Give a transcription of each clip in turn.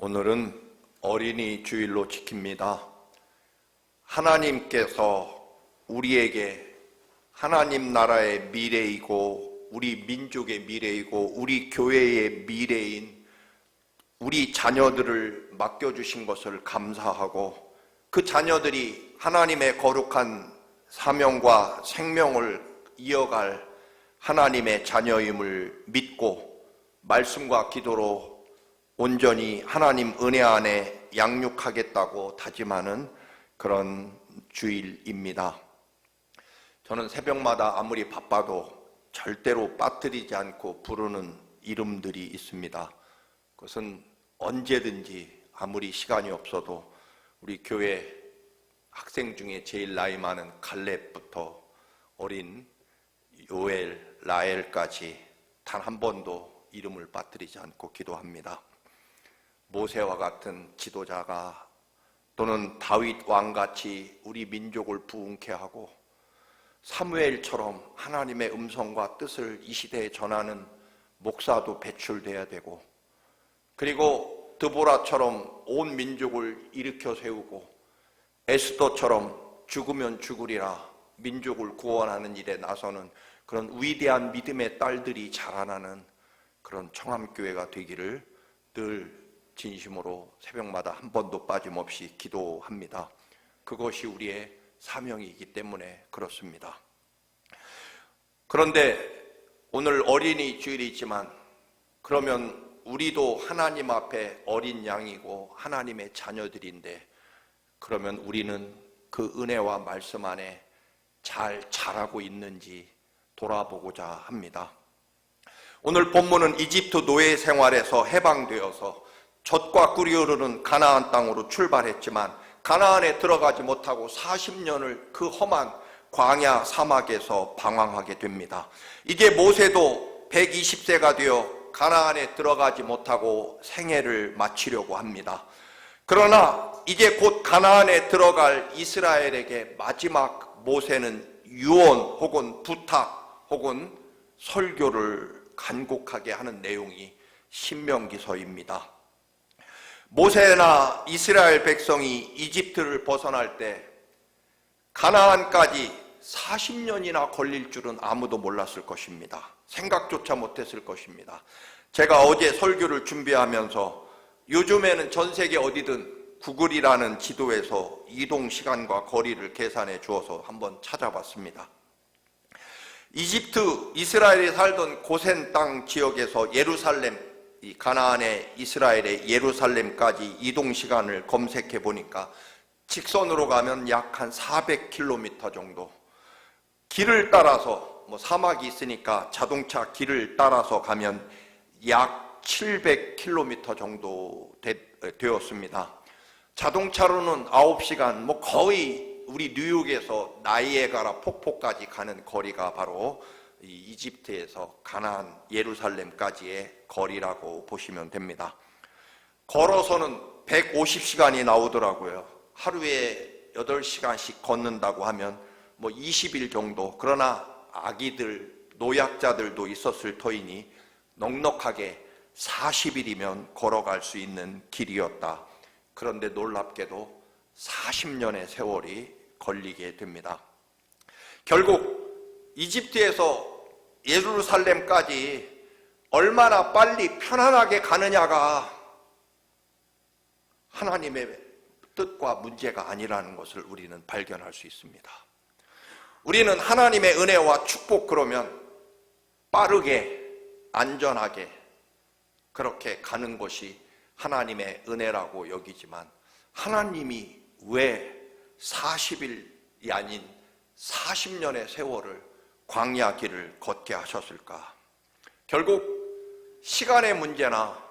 오늘은 어린이 주일로 지킵니다. 하나님께서 우리에게 하나님 나라의 미래이고 우리 민족의 미래이고 우리 교회의 미래인 우리 자녀들을 맡겨주신 것을 감사하고 그 자녀들이 하나님의 거룩한 사명과 생명을 이어갈 하나님의 자녀임을 믿고 말씀과 기도로 온전히 하나님 은혜 안에 양육하겠다고 다짐하는 그런 주일입니다. 저는 새벽마다 아무리 바빠도 절대로 빠뜨리지 않고 부르는 이름들이 있습니다. 그것은 언제든지 아무리 시간이 없어도 우리 교회 학생 중에 제일 나이 많은 갈렙부터 어린 요엘, 라엘까지 단 한 번도 이름을 빠뜨리지 않고 기도합니다. 모세와 같은 지도자가 또는 다윗 왕같이 우리 민족을 부흥케 하고 사무엘처럼 하나님의 음성과 뜻을 이 시대에 전하는 목사도 배출돼야 되고, 그리고 드보라처럼 온 민족을 일으켜 세우고 에스더처럼 죽으면 죽으리라 민족을 구원하는 일에 나서는 그런 위대한 믿음의 딸들이 자라나는 그런 청암교회가 되기를 늘 진심으로 새벽마다 한 번도 빠짐없이 기도합니다. 그것이 우리의 사명이기 때문에 그렇습니다. 그런데 오늘 어린이 주일이지만 그러면 우리도 하나님 앞에 어린 양이고 하나님의 자녀들인데 그러면 우리는 그 은혜와 말씀 안에 잘 자라고 있는지 돌아보고자 합니다. 오늘 본문은 이집트 노예 생활에서 해방되어서 젖과 꿀이 흐르는 가나안 땅으로 출발했지만 가나안에 들어가지 못하고 40년을 그 험한 광야 사막에서 방황하게 됩니다. 이제 모세도 120세가 되어 가나안에 들어가지 못하고 생애를 마치려고 합니다. 그러나 이제 곧 가나안에 들어갈 이스라엘에게 마지막 모세는 유언 혹은 부탁 혹은 설교를 간곡하게 하는 내용이 신명기서입니다. 모세나 이스라엘 백성이 이집트를 벗어날 때 가나안까지 40년이나 걸릴 줄은 아무도 몰랐을 것입니다. 생각조차 못했을 것입니다. 제가 어제 설교를 준비하면서 요즘에는 전 세계 어디든 구글이라는 지도에서 이동 시간과 거리를 계산해 주어서 한번 찾아봤습니다. 이집트, 이스라엘이 살던 고센 땅 지역에서 예루살렘, 이 가나안의 이스라엘의 예루살렘까지 이동 시간을 검색해 보니까 직선으로 가면 약 한 400km 정도, 길을 따라서 사막이 있으니까 자동차 길을 따라서 가면 약 700km 정도 되었습니다. 자동차로는 9시간, 거의 우리 뉴욕에서 나이아가라 폭포까지 가는 거리가 바로 이 이집트에서 가나안 예루살렘까지의 거리라고 보시면 됩니다. 걸어서는 150시간이 나오더라고요. 하루에 8시간씩 걷는다고 하면 20일 정도, 그러나 아기들, 노약자들도 있었을 터이니 넉넉하게 40일이면 걸어갈 수 있는 길이었다. 그런데 놀랍게도 40년의 세월이 걸리게 됩니다. 결국 이집트에서 예루살렘까지 얼마나 빨리 편안하게 가느냐가 하나님의 뜻과 문제가 아니라는 것을 우리는 발견할 수 있습니다. 우리는 하나님의 은혜와 축복, 그러면 빠르게 안전하게 그렇게 가는 것이 하나님의 은혜라고 여기지만 하나님이 왜 40일이 아닌 40년의 세월을 광야 길을 걷게 하셨을까? 결국 시간의 문제나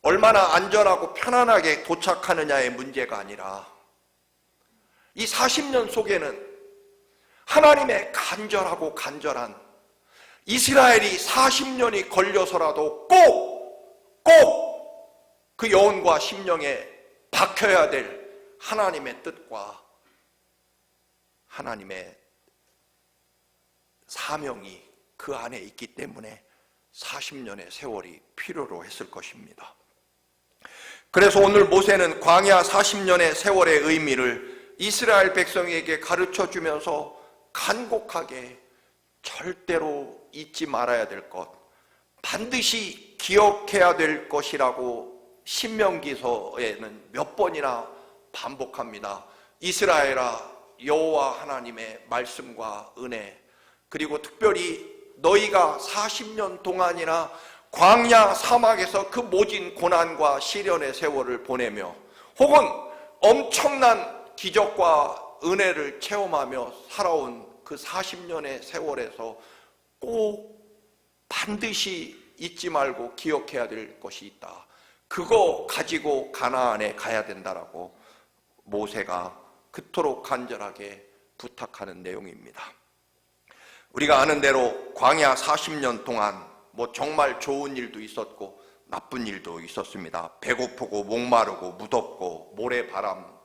얼마나 안전하고 편안하게 도착하느냐의 문제가 아니라 이 40년 속에는 하나님의 간절하고 간절한, 이스라엘이 40년이 걸려서라도 꼭 그 영혼과 심령에 박혀야 될 하나님의 뜻과 하나님의 사명이 그 안에 있기 때문에 40년의 세월이 필요로 했을 것입니다. 그래서 오늘 모세는 광야 40년의 세월의 의미를 이스라엘 백성에게 가르쳐 주면서 간곡하게 절대로 잊지 말아야 될 것, 반드시 기억해야 될 것이라고 신명기서에는 몇 번이나 반복합니다. 이스라엘아, 여호와 하나님의 말씀과 은혜, 그리고 특별히 너희가 40년 동안이나 광야 사막에서 그 모진 고난과 시련의 세월을 보내며 혹은 엄청난 기적과 은혜를 체험하며 살아온 그 40년의 세월에서 꼭 반드시 잊지 말고 기억해야 될 것이 있다. 그거 가지고 가나안에 가야 된다라고 모세가 그토록 간절하게 부탁하는 내용입니다. 우리가 아는 대로 광야 40년 동안 정말 좋은 일도 있었고 나쁜 일도 있었습니다. 배고프고 목마르고 무덥고 모래바람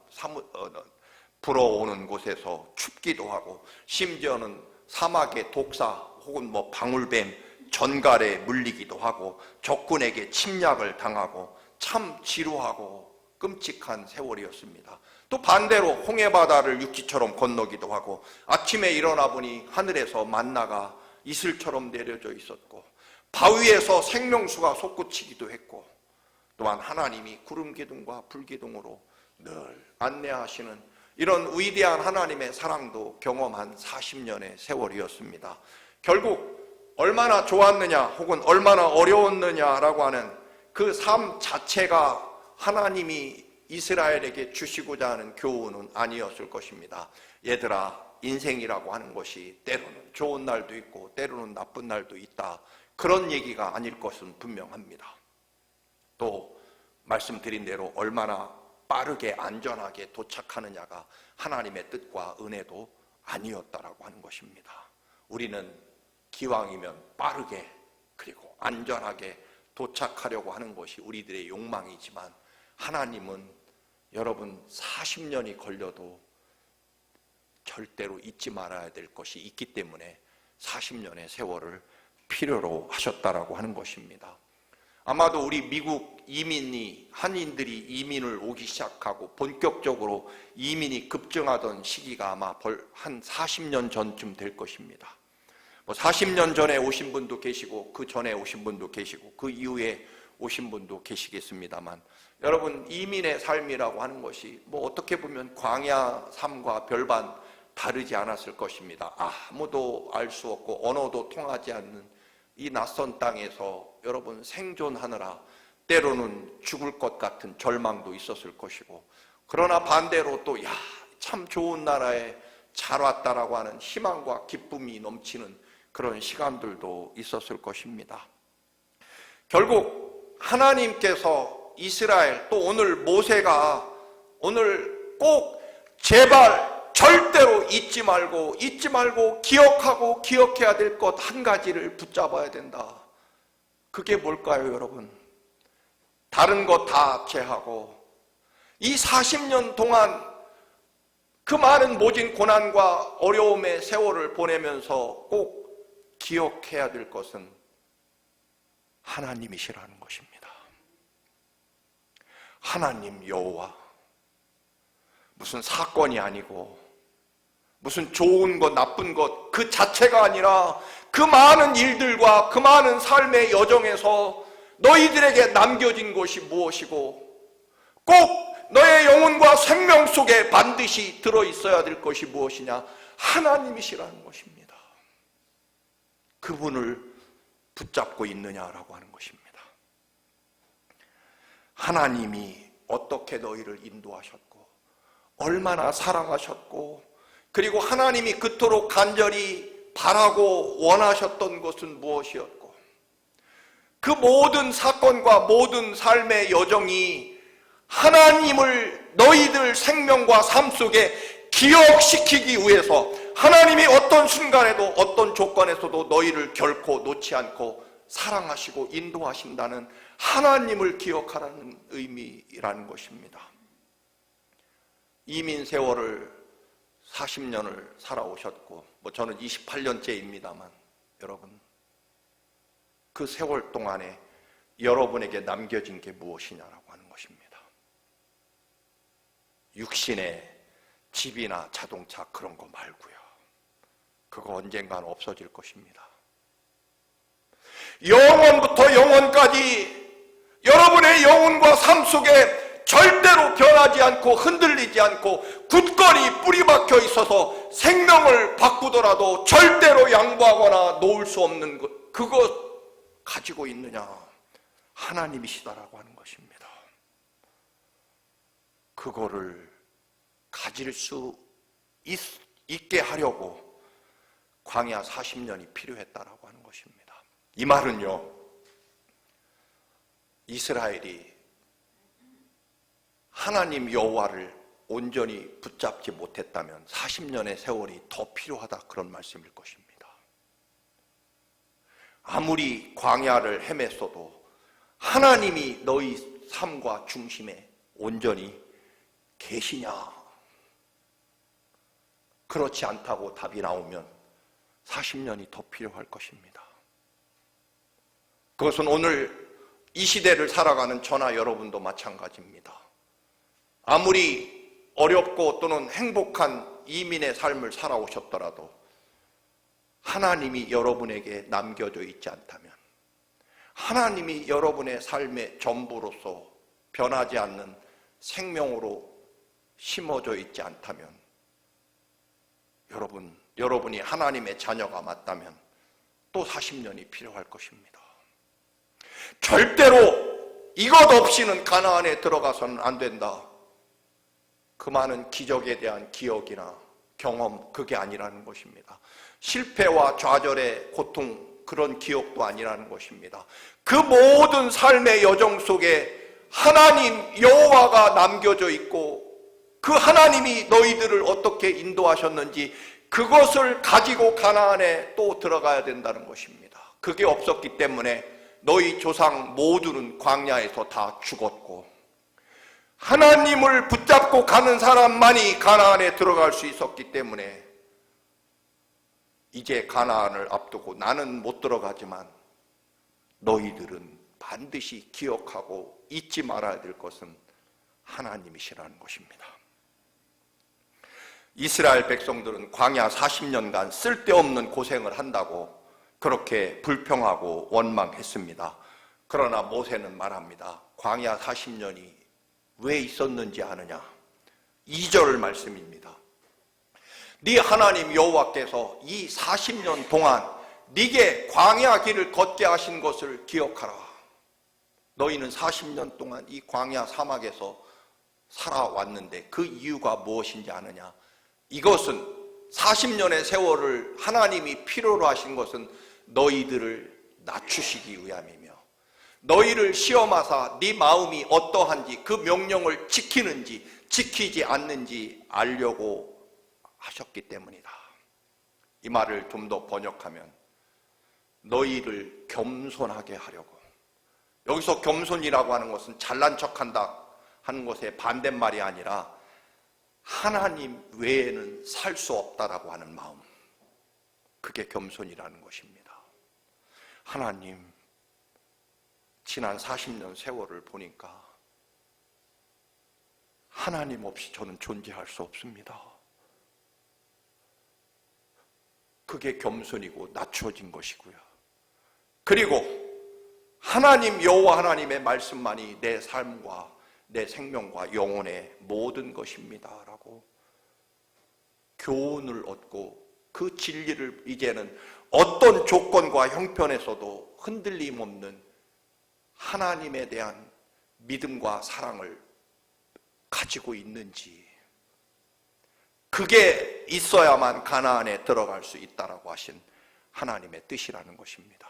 불어오는 곳에서 춥기도 하고, 심지어는 사막의 독사 혹은 방울뱀, 전갈에 물리기도 하고, 적군에게 침략을 당하고 참 지루하고 끔찍한 세월이었습니다. 또 반대로 홍해바다를 육지처럼 건너기도 하고, 아침에 일어나 보니 하늘에서 만나가 이슬처럼 내려져 있었고, 바위에서 생명수가 솟구치기도 했고, 또한 하나님이 구름기둥과 불기둥으로 늘 안내하시는 이런 위대한 하나님의 사랑도 경험한 40년의 세월이었습니다. 결국 얼마나 좋았느냐 혹은 얼마나 어려웠느냐라고 하는 그 삶 자체가 하나님이 이스라엘에게 주시고자 하는 교훈은 아니었을 것입니다. 얘들아, 인생이라고 하는 것이 때로는 좋은 날도 있고 때로는 나쁜 날도 있다, 그런 얘기가 아닐 것은 분명합니다. 또 말씀드린 대로 얼마나 빠르게 안전하게 도착하느냐가 하나님의 뜻과 은혜도 아니었다라고 하는 것입니다. 우리는 기왕이면 빠르게 그리고 안전하게 도착하려고 하는 것이 우리들의 욕망이지만, 하나님은 여러분 40년이 걸려도 절대로 잊지 말아야 될 것이 있기 때문에 40년의 세월을 필요로 하셨다라고 하는 것입니다. 아마도 우리 미국 이민이, 한인들이 이민을 오기 시작하고 본격적으로 이민이 급증하던 시기가 아마 한 40년 전쯤 될 것입니다. 40년 전에 오신 분도 계시고 그 전에 오신 분도 계시고 그 이후에 오신 분도 계시겠습니다만, 여러분, 이민의 삶이라고 하는 것이 어떻게 보면 광야 삶과 별반 다르지 않았을 것입니다. 아무도 알 수 없고 언어도 통하지 않는 이 낯선 땅에서 여러분 생존하느라 때로는 죽을 것 같은 절망도 있었을 것이고, 그러나 반대로 또 참 좋은 나라에 잘 왔다라고 하는 희망과 기쁨이 넘치는 그런 시간들도 있었을 것입니다. 결국 하나님께서 이스라엘, 또 오늘 모세가 오늘 꼭 제발 절대로 잊지 말고 기억하고 기억해야 될 것 한 가지를 붙잡아야 된다. 그게 뭘까요, 여러분? 다른 것 다 제하고 이 40년 동안 그 많은 모진 고난과 어려움의 세월을 보내면서 꼭 기억해야 될 것은 하나님이시라는 것입니다. 하나님 여호와, 무슨 사건이 아니고 무슨 좋은 것 나쁜 것 그 자체가 아니라 그 많은 일들과 그 많은 삶의 여정에서 너희들에게 남겨진 것이 무엇이고 꼭 너의 영혼과 생명 속에 반드시 들어있어야 될 것이 무엇이냐? 하나님이시라는 것입니다. 그분을 붙잡고 있느냐라고 하는 것입니다. 하나님이 어떻게 너희를 인도하셨고 얼마나 사랑하셨고, 그리고 하나님이 그토록 간절히 바라고 원하셨던 것은 무엇이었고, 그 모든 사건과 모든 삶의 여정이 하나님을 너희들 생명과 삶 속에 기억시키기 위해서, 하나님이 어떤 순간에도 어떤 조건에서도 너희를 결코 놓지 않고 사랑하시고 인도하신다는 하나님을 기억하라는 의미라는 것입니다. 이민 세월을 40년을 살아오셨고, 저는 28년째입니다만 여러분, 그 세월 동안에 여러분에게 남겨진 게 무엇이냐라고 하는 것입니다. 육신의 집이나 자동차 그런 거 말고요. 그거 언젠간 없어질 것입니다. 영원부터 영원까지 여러분의 영혼과 삶 속에 절대로 변하지 않고 흔들리지 않고 굳건히 뿌리 박혀 있어서 생명을 바꾸더라도 절대로 양보하거나 놓을 수 없는 것, 그거 가지고 있느냐? 하나님이시다라고 하는 것입니다. 그거를 가질 수 있게 하려고 광야 40년이 필요했다라고 하는 것입니다. 이 말은요, 이스라엘이 하나님 여호와를 온전히 붙잡지 못했다면 40년의 세월이 더 필요하다, 그런 말씀일 것입니다. 아무리 광야를 헤맸어도 하나님이 너희 삶과 중심에 온전히 계시냐? 그렇지 않다고 답이 나오면 40년이 더 필요할 것입니다. 그것은 오늘 이 시대를 살아가는 저나 여러분도 마찬가지입니다. 아무리 어렵고 또는 행복한 이민의 삶을 살아오셨더라도 하나님이 여러분에게 남겨져 있지 않다면, 하나님이 여러분의 삶의 전부로서 변하지 않는 생명으로 심어져 있지 않다면, 여러분이 하나님의 자녀가 맞다면 또 40년이 필요할 것입니다. 절대로 이것 없이는 가나안에 들어가서는 안 된다. 그 많은 기적에 대한 기억이나 경험, 그게 아니라는 것입니다. 실패와 좌절의 고통, 그런 기억도 아니라는 것입니다. 그 모든 삶의 여정 속에 하나님 여호와가 남겨져 있고 그 하나님이 너희들을 어떻게 인도하셨는지 그것을 가지고 가나안에 또 들어가야 된다는 것입니다. 그게 없었기 때문에 너희 조상 모두는 광야에서 다 죽었고, 하나님을 붙잡고 가는 사람만이 가나안에 들어갈 수 있었기 때문에 이제 가나안을 앞두고 나는 못 들어가지만 너희들은 반드시 기억하고 잊지 말아야 될 것은 하나님이시라는 것입니다. 이스라엘 백성들은 광야 40년간 쓸데없는 고생을 한다고 그렇게 불평하고 원망했습니다. 그러나 모세는 말합니다. 광야 40년이 왜 있었는지 아느냐? 2절 말씀입니다. 네 하나님 여호와께서 이 40년 동안 네게 광야 길을 걷게 하신 것을 기억하라. 너희는 40년 동안 이 광야 사막에서 살아왔는데 그 이유가 무엇인지 아느냐? 이것은 40년의 세월을 하나님이 필요로 하신 것은 너희들을 낮추시기 위함이며, 너희를 시험하사 네 마음이 어떠한지 그 명령을 지키는지 지키지 않는지 알려고 하셨기 때문이다. 이 말을 좀 더 번역하면 너희를 겸손하게 하려고. 여기서 겸손이라고 하는 것은 잘난 척한다 하는 것의 반대말이 아니라 하나님 외에는 살 수 없다라고 하는 마음, 그게 겸손이라는 것입니다. 하나님, 지난 40년 세월을 보니까 하나님 없이 저는 존재할 수 없습니다. 그게 겸손이고 낮춰진 것이고요. 그리고 하나님 여호와 하나님의 말씀만이 내 삶과 내 생명과 영혼의 모든 것입니다 라고 교훈을 얻고 그 진리를 이제는 어떤 조건과 형편에서도 흔들림 없는 하나님에 대한 믿음과 사랑을 가지고 있는지, 그게 있어야만 가나안에 들어갈 수 있다라고 하신 하나님의 뜻이라는 것입니다.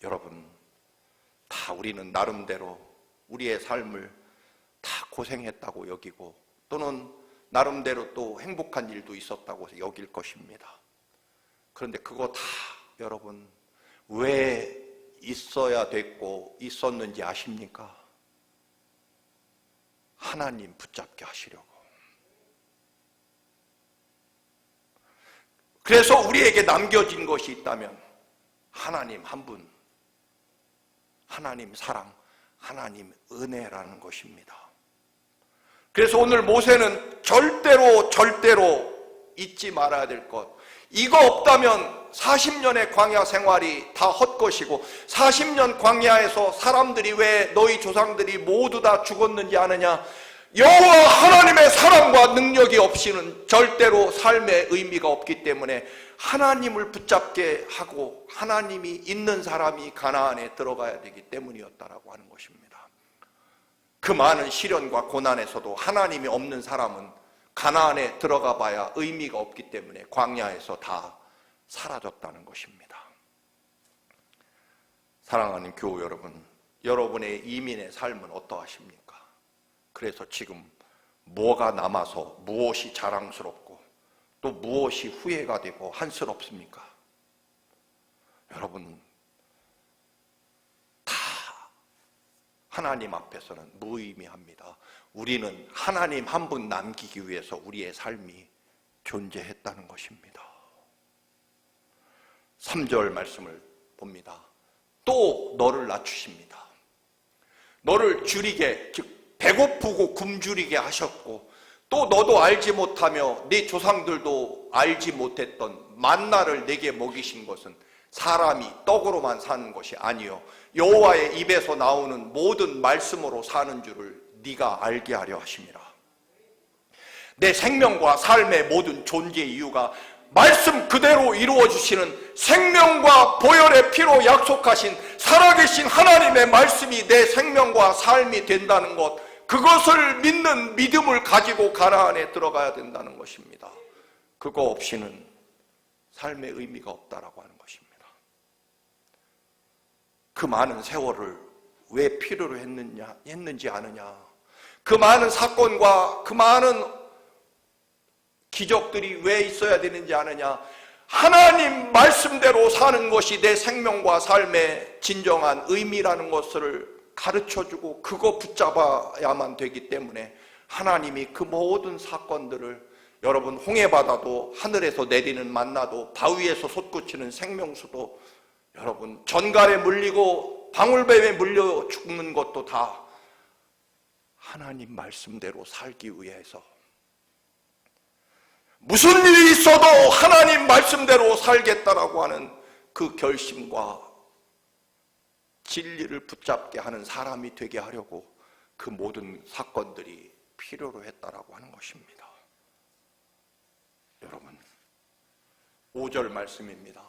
여러분, 다 우리는 나름대로 우리의 삶을 다 고생했다고 여기고 또는 나름대로 또 행복한 일도 있었다고 여길 것입니다. 그런데 그거 다 여러분 왜 있어야 됐고 있었는지 아십니까? 하나님 붙잡게 하시려고. 그래서 우리에게 남겨진 것이 있다면 하나님 한 분, 하나님 사랑, 하나님 은혜라는 것입니다. 그래서 오늘 모세는 절대로 잊지 말아야 될 것, 이거 없다면 40년의 광야 생활이 다 헛것이고 40년 광야에서 사람들이 왜 너희 조상들이 모두 다 죽었는지 아느냐? 여호와 하나님의 사랑과 능력이 없이는 절대로 삶의 의미가 없기 때문에 하나님을 붙잡게 하고 하나님이 있는 사람이 가나안에 들어가야 되기 때문이었다라고 하는 것입니다. 그 많은 시련과 고난에서도 하나님이 없는 사람은 가나안에 들어가 봐야 의미가 없기 때문에 광야에서 다 사라졌다는 것입니다. 사랑하는 교우 여러분, 여러분의 이민의 삶은 어떠하십니까? 그래서 지금 뭐가 남아서 무엇이 자랑스럽고 또 무엇이 후회가 되고 한스럽습니까? 여러분, 다 하나님 앞에서는 무의미합니다. 우리는 하나님 한 분 남기기 위해서 우리의 삶이 존재했다는 것입니다. 3절 말씀을 봅니다. 또 너를 낮추십니다. 너를 줄이게, 즉 배고프고 굶주리게 하셨고, 또 너도 알지 못하며 네 조상들도 알지 못했던 만나를 내게 먹이신 것은 사람이 떡으로만 사는 것이 아니요 여호와의 입에서 나오는 모든 말씀으로 사는 줄을 네가 알게 하려 하심이라. 내 생명과 삶의 모든 존재의 이유가 말씀 그대로 이루어주시는 생명과 보혈의 피로 약속하신 살아계신 하나님의 말씀이 내 생명과 삶이 된다는 것, 그것을 믿는 믿음을 가지고 가나안에 들어가야 된다는 것입니다. 그거 없이는 삶의 의미가 없다라고 하는 것입니다. 그 많은 세월을 왜 필요로 했는지 아느냐? 그 많은 사건과 그 많은 기적들이 왜 있어야 되는지 아느냐? 하나님 말씀대로 사는 것이 내 생명과 삶의 진정한 의미라는 것을 가르쳐주고 그거 붙잡아야만 되기 때문에 하나님이 그 모든 사건들을, 여러분 홍해바다도 하늘에서 내리는 만나도 바위에서 솟구치는 생명수도, 여러분 전갈에 물리고 방울뱀에 물려 죽는 것도 다 하나님 말씀대로 살기 위해서, 무슨 일이 있어도 하나님 말씀대로 살겠다라고 하는 그 결심과 진리를 붙잡게 하는 사람이 되게 하려고 그 모든 사건들이 필요로 했다라고 하는 것입니다. 여러분, 5절 말씀입니다.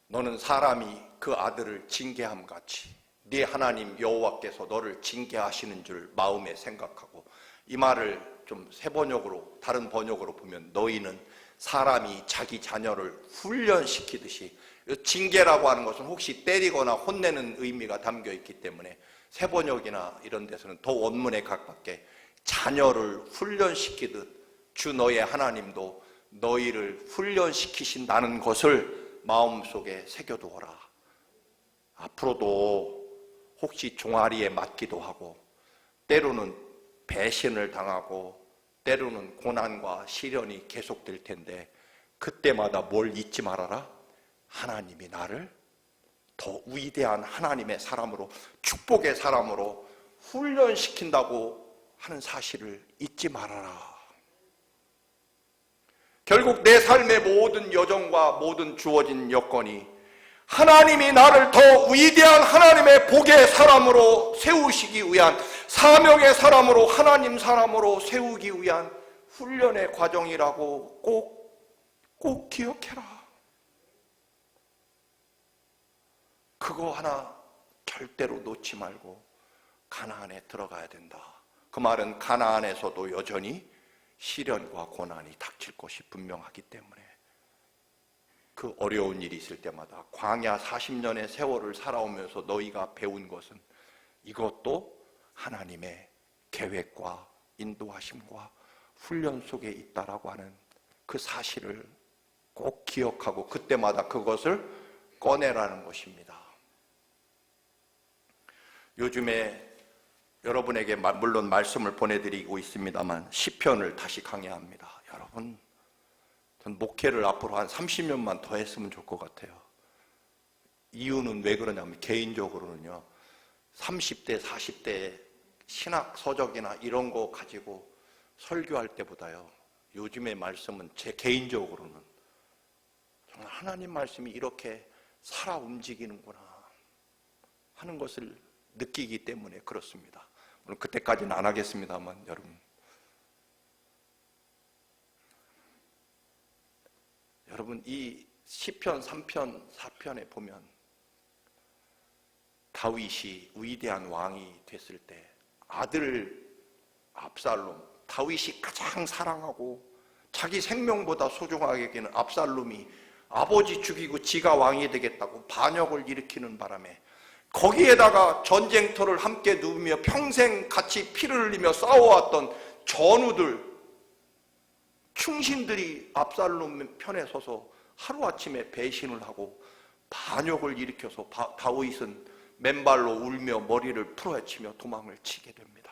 너는 사람이 그 아들을 징계함 같이 네 하나님 여호와께서 너를 징계하시는 줄 마음에 생각하고, 이 말을 좀 새 번역으로, 다른 번역으로 보면 너희는 사람이 자기 자녀를 훈련시키듯이, 징계라고 하는 것은 혹시 때리거나 혼내는 의미가 담겨 있기 때문에 새 번역이나 이런 데서는 더 원문에 가깝게 자녀를 훈련시키듯 주 너의 하나님도 너희를 훈련시키신다는 것을 마음속에 새겨두어라. 앞으로도 혹시 종아리에 맞기도 하고 때로는 배신을 당하고 때로는 고난과 시련이 계속될 텐데, 그때마다 뭘 잊지 말아라? 하나님이 나를 더 위대한 하나님의 사람으로, 축복의 사람으로 훈련시킨다고 하는 사실을 잊지 말아라. 결국 내 삶의 모든 여정과 모든 주어진 여건이 하나님이 나를 더 위대한 하나님의 복의 사람으로 세우시기 위한, 사명의 사람으로, 하나님 사람으로 세우기 위한 훈련의 과정이라고 꼭 기억해라. 그거 하나 절대로 놓지 말고 가나안에 들어가야 된다. 그 말은 가나안에서도 여전히 시련과 고난이 닥칠 것이 분명하기 때문에 그 어려운 일이 있을 때마다 광야 40년의 세월을 살아오면서 너희가 배운 것은 이것도 하나님의 계획과 인도하심과 훈련 속에 있다라고 하는 그 사실을 꼭 기억하고 그때마다 그것을 꺼내라는 것입니다. 요즘에 여러분에게 물론 말씀을 보내드리고 있습니다만 시편을 다시 강의합니다. 여러분, 전 목회를 앞으로 한 30년만 더 했으면 좋을 것 같아요. 이유는 왜 그러냐면 개인적으로는요, 30대, 40대 신학 서적이나 이런 거 가지고 설교할 때보다요, 요즘의 말씀은 제 개인적으로는 정말 하나님 말씀이 이렇게 살아 움직이는구나 하는 것을 느끼기 때문에 그렇습니다. 물론 그때까지는 안 하겠습니다만, 여러분 이 시편 3편 4편에 보면 다윗이 위대한 왕이 됐을 때 아들 압살롬, 다윗이 가장 사랑하고 자기 생명보다 소중하게 여기는 압살롬이 아버지 죽이고 지가 왕이 되겠다고 반역을 일으키는 바람에 거기에다가 전쟁터를 함께 누우며 평생 같이 피를 흘리며 싸워왔던 전우들, 충신들이 압살롬 편에 서서 하루아침에 배신을 하고 반역을 일으켜서 다윗은 맨발로 울며 머리를 풀어헤치며 도망을 치게 됩니다.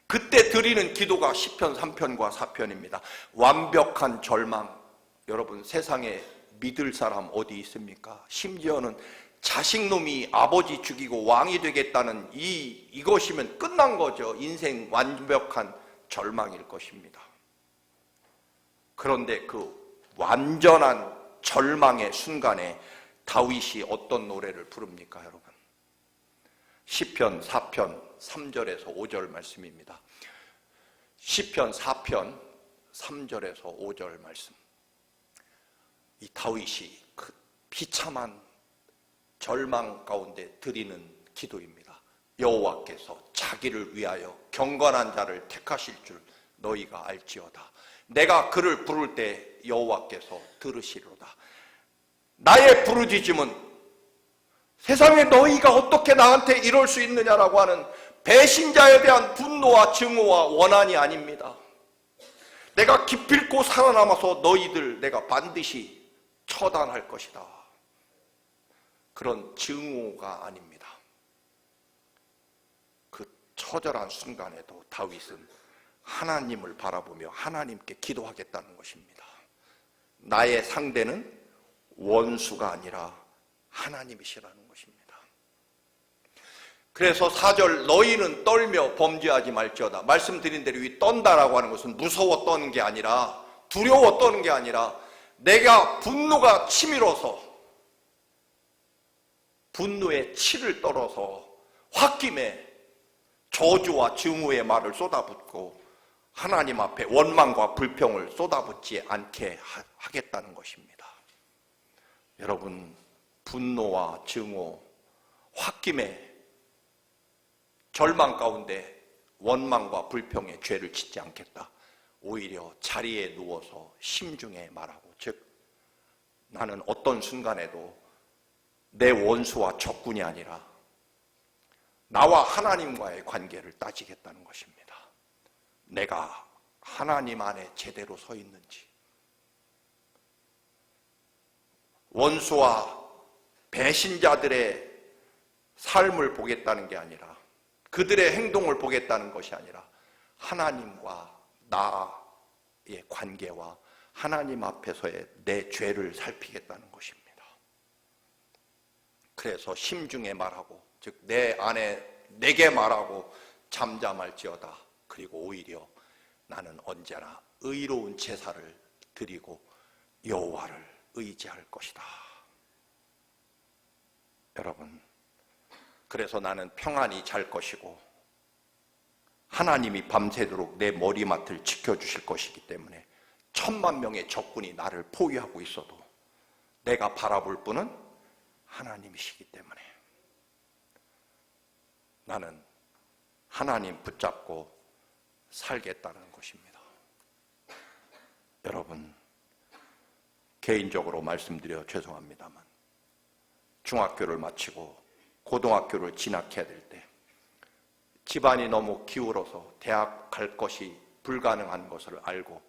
그때 드리는 기도가 시편 3편과 4편입니다. 완벽한 절망. 여러분, 세상에 믿을 사람 어디 있습니까? 심지어는 자식놈이 아버지 죽이고 왕이 되겠다는 이것이면 끝난 거죠. 인생 완벽한 절망일 것입니다. 그런데 그 완전한 절망의 순간에 다윗이 어떤 노래를 부릅니까, 여러분? 시편 4편 3절에서 5절 말씀입니다. 시편 4편 3절에서 5절 말씀. 이 다윗이 그 비참한 절망 가운데 드리는 기도입니다. 여호와께서 자기를 위하여 경건한 자를 택하실 줄 너희가 알지어다. 내가 그를 부를 때 여호와께서 들으시리로다. 나의 부르짖음은 세상에 너희가 어떻게 나한테 이럴 수 있느냐라고 하는 배신자에 대한 분노와 증오와 원한이 아닙니다. 내가 기필코 살아남아서 너희들 내가 반드시 처단할 것이다. 그런 증오가 아닙니다. 그 처절한 순간에도 다윗은 하나님을 바라보며 하나님께 기도하겠다는 것입니다. 나의 상대는 원수가 아니라 하나님이시라는 것입니다. 그래서 4절 너희는 떨며 범죄하지 말지어다. 말씀드린 대로 이 떤다라고 하는 것은 무서워 떠는 게 아니라 두려워 떠는 게 아니라 내가 분노가 치밀어서 분노의 치를 떨어서 홧김에 저주와 증오의 말을 쏟아붓고 하나님 앞에 원망과 불평을 쏟아붓지 않게 하겠다는 것입니다. 여러분, 분노와 증오, 홧김에 절망 가운데 원망과 불평의 죄를 짓지 않겠다. 오히려 자리에 누워서 심중에 말하고, 즉 나는 어떤 순간에도 내 원수와 적군이 아니라 나와 하나님과의 관계를 따지겠다는 것입니다. 내가 하나님 안에 제대로 서 있는지, 원수와 배신자들의 삶을 보겠다는 게 아니라 그들의 행동을 보겠다는 것이 아니라 하나님과 나의 관계와 하나님 앞에서의 내 죄를 살피겠다는 것입니다. 그래서 심중에 말하고, 즉 내 안에 내게 말하고 잠잠할지어다. 그리고 오히려 나는 언제나 의로운 제사를 드리고 여호와를 의지할 것이다. 여러분, 그래서 나는 평안히 잘 것이고 하나님이 밤새도록 내 머리맡을 지켜주실 것이기 때문에 1000만 명의 적군이 나를 포위하고 있어도 내가 바라볼 분은 하나님이시기 때문에 나는 하나님 붙잡고 살겠다는 것입니다. 여러분, 개인적으로 말씀드려 죄송합니다만 중학교를 마치고 고등학교를 진학해야 될 때 집안이 너무 기울어서 대학 갈 것이 불가능한 것을 알고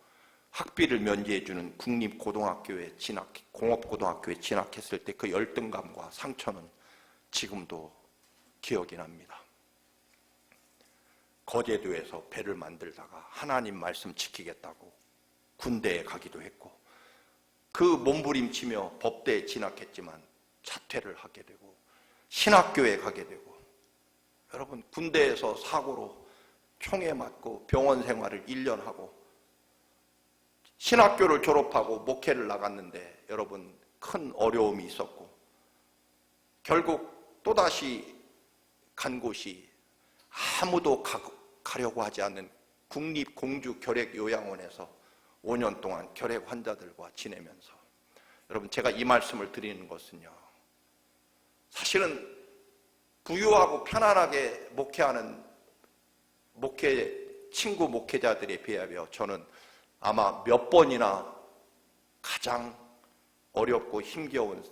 학비를 면제해주는 국립고등학교에 공업고등학교에 진학했을 때 그 열등감과 상처는 지금도 기억이 납니다. 거제도에서 배를 만들다가 하나님 말씀 지키겠다고 군대에 가기도 했고 그 몸부림치며 법대에 진학했지만 자퇴를 하게 되고 신학교에 가게 되고 여러분, 군대에서 사고로 총에 맞고 병원 생활을 1년 하고 신학교를 졸업하고 목회를 나갔는데 여러분, 큰 어려움이 있었고 결국 또다시 간 곳이 아무도 가려고 하지 않는 국립공주결핵요양원에서 5년 동안 결핵 환자들과 지내면서, 여러분, 제가 이 말씀을 드리는 것은요, 사실은 부유하고 편안하게 목회하는 친구 목회자들에 비하여 저는 아마 몇 번이나 가장 어렵고 힘겨운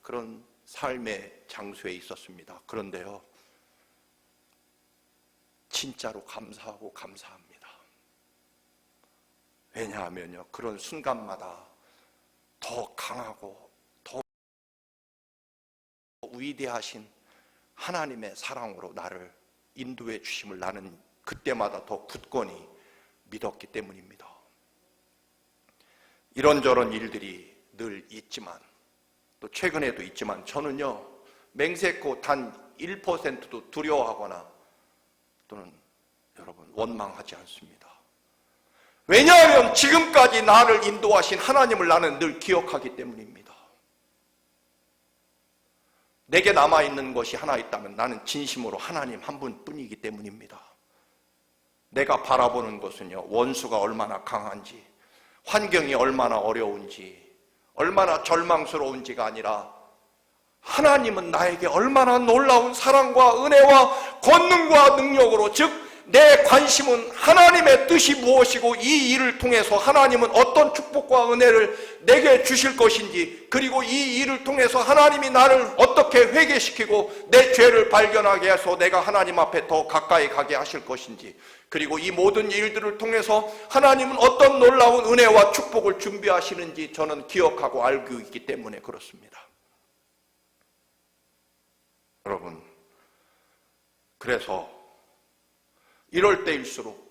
그런 삶의 장소에 있었습니다. 그런데요, 진짜로 감사하고 감사합니다. 왜냐하면요, 그런 순간마다 더 강하고 더 위대하신 하나님의 사랑으로 나를 인도해 주심을 나는 그때마다 더 굳건히 믿었기 때문입니다. 이런저런 일들이 늘 있지만, 또 최근에도 있지만, 저는요, 맹세코 단 1%도 두려워하거나 또는 여러분 원망하지 않습니다. 왜냐하면 지금까지 나를 인도하신 하나님을 나는 늘 기억하기 때문입니다. 내게 남아있는 것이 하나 있다면 나는 진심으로 하나님 한 분뿐이기 때문입니다. 내가 바라보는 것은요, 원수가 얼마나 강한지, 환경이 얼마나 어려운지, 얼마나 절망스러운지가 아니라 하나님은 나에게 얼마나 놀라운 사랑과 은혜와 권능과 능력으로, 즉 내 관심은 하나님의 뜻이 무엇이고 이 일을 통해서 하나님은 어떤 축복과 은혜를 내게 주실 것인지, 그리고 이 일을 통해서 하나님이 나를 어떻게 회개시키고 내 죄를 발견하게 해서 내가 하나님 앞에 더 가까이 가게 하실 것인지, 그리고 이 모든 일들을 통해서 하나님은 어떤 놀라운 은혜와 축복을 준비하시는지 저는 기억하고 알고 있기 때문에 그렇습니다. 여러분, 그래서 이럴 때일수록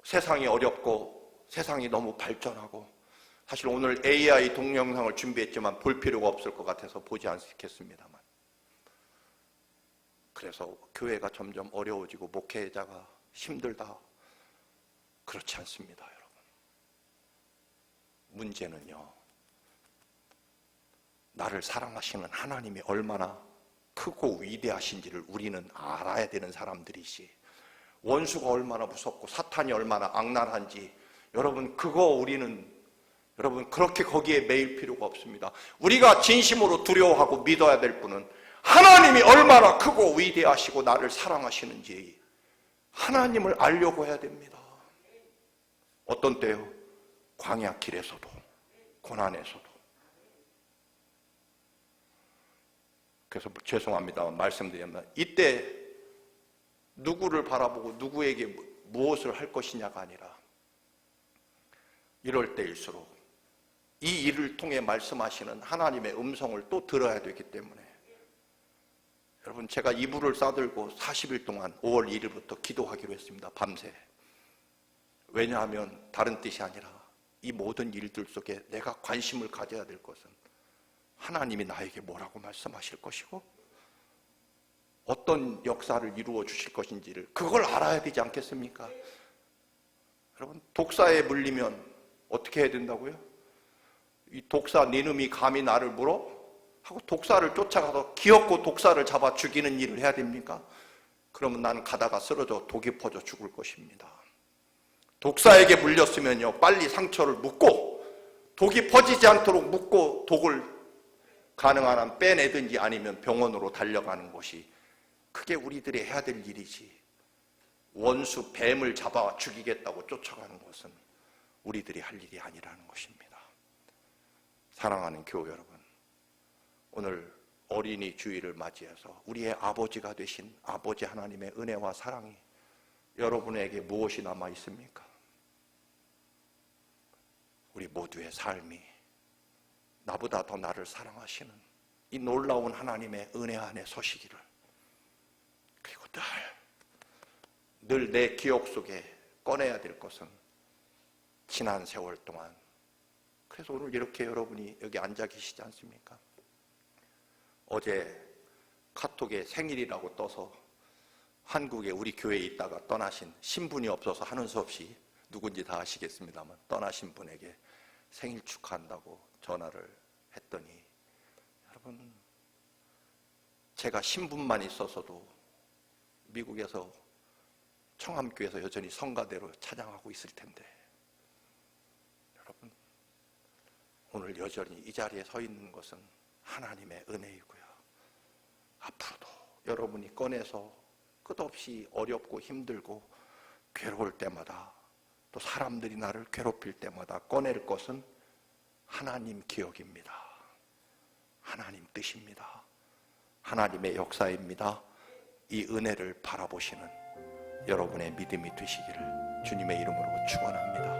세상이 어렵고 세상이 너무 발전하고, 사실 오늘 AI 동영상을 준비했지만 볼 필요가 없을 것 같아서 보지 않겠습니다만, 그래서 교회가 점점 어려워지고 목회자가 힘들다, 그렇지 않습니다. 여러분, 문제는요, 나를 사랑하시는 하나님이 얼마나 크고 위대하신지를 우리는 알아야 되는 사람들이지, 원수가 얼마나 무섭고 사탄이 얼마나 악랄한지 여러분, 그거 우리는 여러분 그렇게 거기에 매일 필요가 없습니다. 우리가 진심으로 두려워하고 믿어야 될 분은 하나님이 얼마나 크고 위대하시고 나를 사랑하시는지 하나님을 알려고 해야 됩니다. 어떤 때요? 광야 길에서도, 고난에서도. 그래서 죄송합니다만 말씀드리면, 이때 누구를 바라보고 누구에게 무엇을 할 것이냐가 아니라 이럴 때일수록 이 일을 통해 말씀하시는 하나님의 음성을 또 들어야 되기 때문에, 여러분, 제가 이불을 싸들고 40일 동안 5월 1일부터 기도하기로 했습니다. 밤새. 왜냐하면 다른 뜻이 아니라 이 모든 일들 속에 내가 관심을 가져야 될 것은 하나님이 나에게 뭐라고 말씀하실 것이고 어떤 역사를 이루어 주실 것인지를, 그걸 알아야 되지 않겠습니까? 여러분, 독사에 물리면 어떻게 해야 된다고요? 이 독사 니놈이 감히 나를 물어? 하고 독사를 쫓아가서 기어코 독사를 잡아 죽이는 일을 해야 됩니까? 그러면 나는 가다가 쓰러져 독이 퍼져 죽을 것입니다. 독사에게 물렸으면요, 빨리 상처를 묶고 독이 퍼지지 않도록 묶고 독을 가능한 한 빼내든지 아니면 병원으로 달려가는 것이, 그게 우리들이 해야 될 일이지, 원수 뱀을 잡아 죽이겠다고 쫓아가는 것은 우리들이 할 일이 아니라는 것입니다. 사랑하는 교회 여러분, 오늘 어린이 주일을 맞이해서 우리의 아버지가 되신 아버지 하나님의 은혜와 사랑이 여러분에게 무엇이 남아 있습니까? 우리 모두의 삶이 나보다 더 나를 사랑하시는 이 놀라운 하나님의 은혜 안에 서시기를, 그리고 늘 내 기억 속에 꺼내야 될 것은 지난 세월 동안, 그래서 오늘 이렇게 여러분이 여기 앉아 계시지 않습니까? 어제 카톡에 생일이라고 떠서 한국에 우리 교회에 있다가 떠나신, 신분이 없어서 하는 수 없이 누군지 다 아시겠습니다만 떠나신 분에게 생일 축하한다고 전화를 했더니, 여러분, 제가 신분만 있었어도 미국에서 청암교회에서 여전히 성가대로 찬양하고 있을 텐데, 여러분, 오늘 여전히 이 자리에 서 있는 것은 하나님의 은혜이고요. 앞으로도 여러분이 꺼내서 끝없이 어렵고 힘들고 괴로울 때마다, 또 사람들이 나를 괴롭힐 때마다 꺼낼 것은 하나님 기억입니다. 하나님 뜻입니다. 하나님의 역사입니다. 이 은혜를 바라보시는 여러분의 믿음이 되시기를 주님의 이름으로 축원합니다.